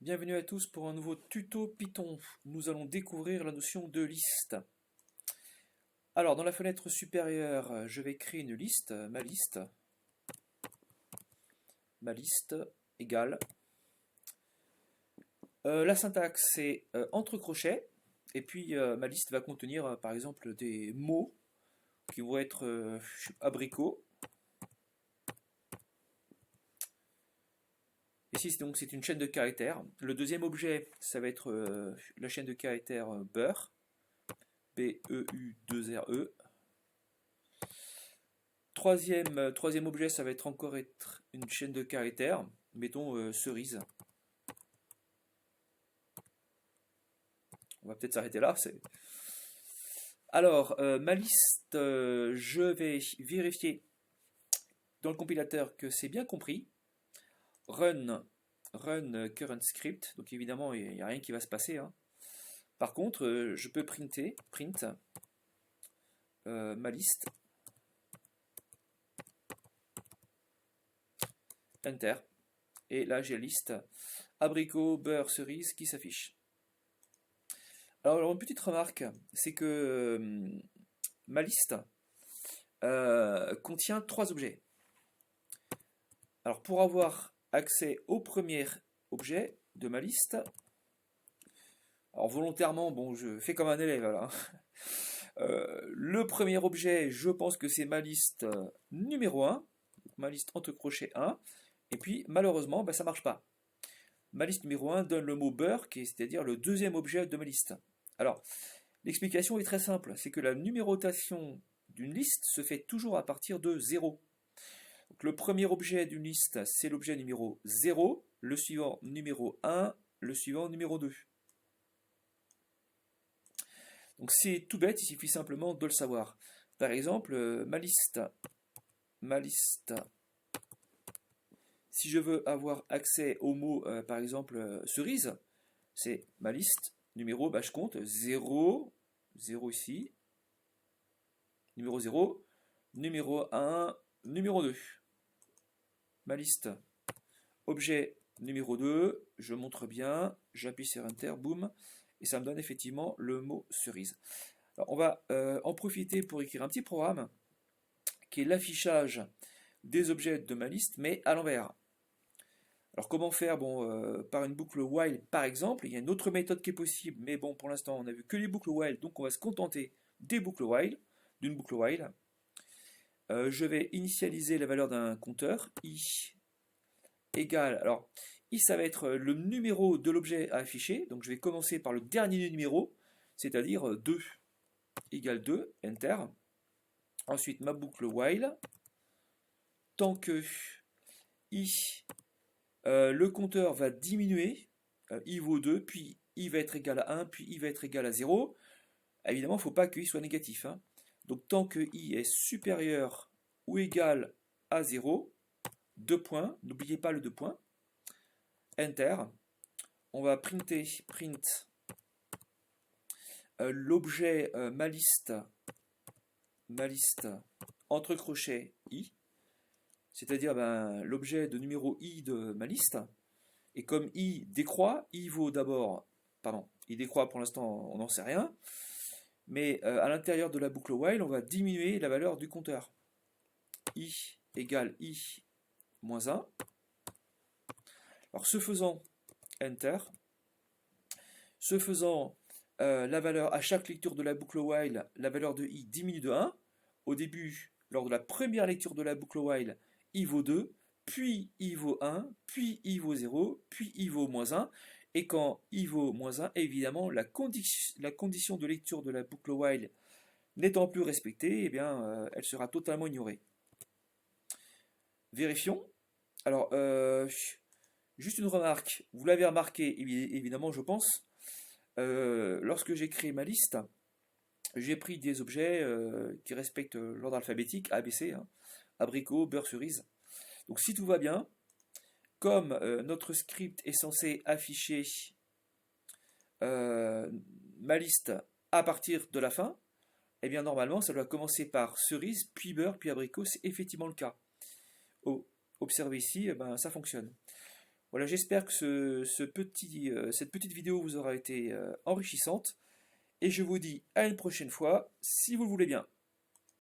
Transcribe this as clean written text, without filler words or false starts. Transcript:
Bienvenue à tous pour un nouveau tuto Python. Nous allons découvrir la notion de liste. Alors, dans la fenêtre supérieure, je vais créer une liste, ma liste égale. La syntaxe c'est entre crochets, et puis ma liste va contenir par exemple des mots qui vont être abricot. Ici, donc, c'est une chaîne de caractères. Le deuxième objet, ça va être la chaîne de caractères beurre, B-E-U-2-R-E. Troisième objet, ça va être encore une chaîne de caractères, mettons cerise. On va peut-être s'arrêter là. Alors, ma liste, je vais vérifier dans le compilateur que c'est bien compris. Run current script, donc évidemment il n'y a rien qui va se passer, hein. Par contre, je peux print ma liste, enter, et là j'ai la liste abricot, beurre, cerise qui s'affiche. Alors une petite remarque, c'est que ma liste contient 3 objets. Alors pour avoir accès au premier objet de ma liste, alors volontairement, bon, je fais comme un élève là. Le premier objet, je pense que c'est ma liste numéro 1, ma liste entre crochets 1, et puis malheureusement, ça ne marche pas. Ma liste numéro 1 donne le mot beurre, c'est-à-dire le deuxième objet de ma liste. Alors, l'explication est très simple, c'est que la numérotation d'une liste se fait toujours à partir de 0. Donc, le premier objet d'une liste, c'est l'objet numéro 0, le suivant numéro 1, le suivant numéro 2. Donc c'est tout bête, il suffit simplement de le savoir. Par exemple, ma liste, si je veux avoir accès au mot, par exemple, cerise, c'est ma liste, numéro, je compte 0, 0 ici, numéro 0, numéro 1, numéro 2. Ma liste, objet numéro 2, je montre bien, j'appuie sur Enter, boum, et ça me donne effectivement le mot cerise. Alors, on va en profiter pour écrire un petit programme qui est l'affichage des objets de ma liste, mais à l'envers. Alors comment faire? Bon, par une boucle while par exemple, il y a une autre méthode qui est possible, mais bon, pour l'instant on n'a vu que les boucles while, donc on va se contenter des boucles while, d'une boucle while. Je vais initialiser la valeur d'un compteur, i égale, alors i ça va être le numéro de l'objet à afficher, donc je vais commencer par le dernier numéro, c'est-à-dire 2 égale 2, enter. Ensuite ma boucle while, tant que i, le compteur va diminuer, i vaut 2, puis i va être égal à 1, puis i va être égal à 0. Évidemment, il ne faut pas que i soit négatif, hein. Donc tant que i est supérieur ou égal à 0, 2 points, n'oubliez pas le 2 points, enter. On va print l'objet ma liste entre crochets i, c'est-à-dire l'objet de numéro i de ma liste. Et comme i décroît, i vaut d'abord, pardon, i décroît pour l'instant, on n'en sait rien, mais à l'intérieur de la boucle while, on va diminuer la valeur du compteur. I égale i moins 1. Alors ce faisant, enter. Ce faisant, la valeur à chaque lecture de la boucle while, la valeur de i diminue de 1. Au début, lors de la première lecture de la boucle while, i vaut 2, puis i vaut 1, puis i vaut 0, puis i vaut moins 1. Et quand i vaut moins 1, évidemment, la condition de lecture de la boucle while n'étant plus respectée, elle sera totalement ignorée. Vérifions. Alors, juste une remarque, vous l'avez remarqué, évidemment, je pense, lorsque j'ai créé ma liste, j'ai pris des objets qui respectent l'ordre alphabétique, ABC, hein, abricot, beurre, cerise. Donc si tout va bien, comme notre script est censé afficher ma liste à partir de la fin, eh bien normalement ça doit commencer par cerise, puis beurre, puis abricot, c'est effectivement le cas. Oh, observez ici, ça fonctionne. Voilà, j'espère que cette petite vidéo vous aura été enrichissante. Et je vous dis à une prochaine fois, si vous le voulez bien.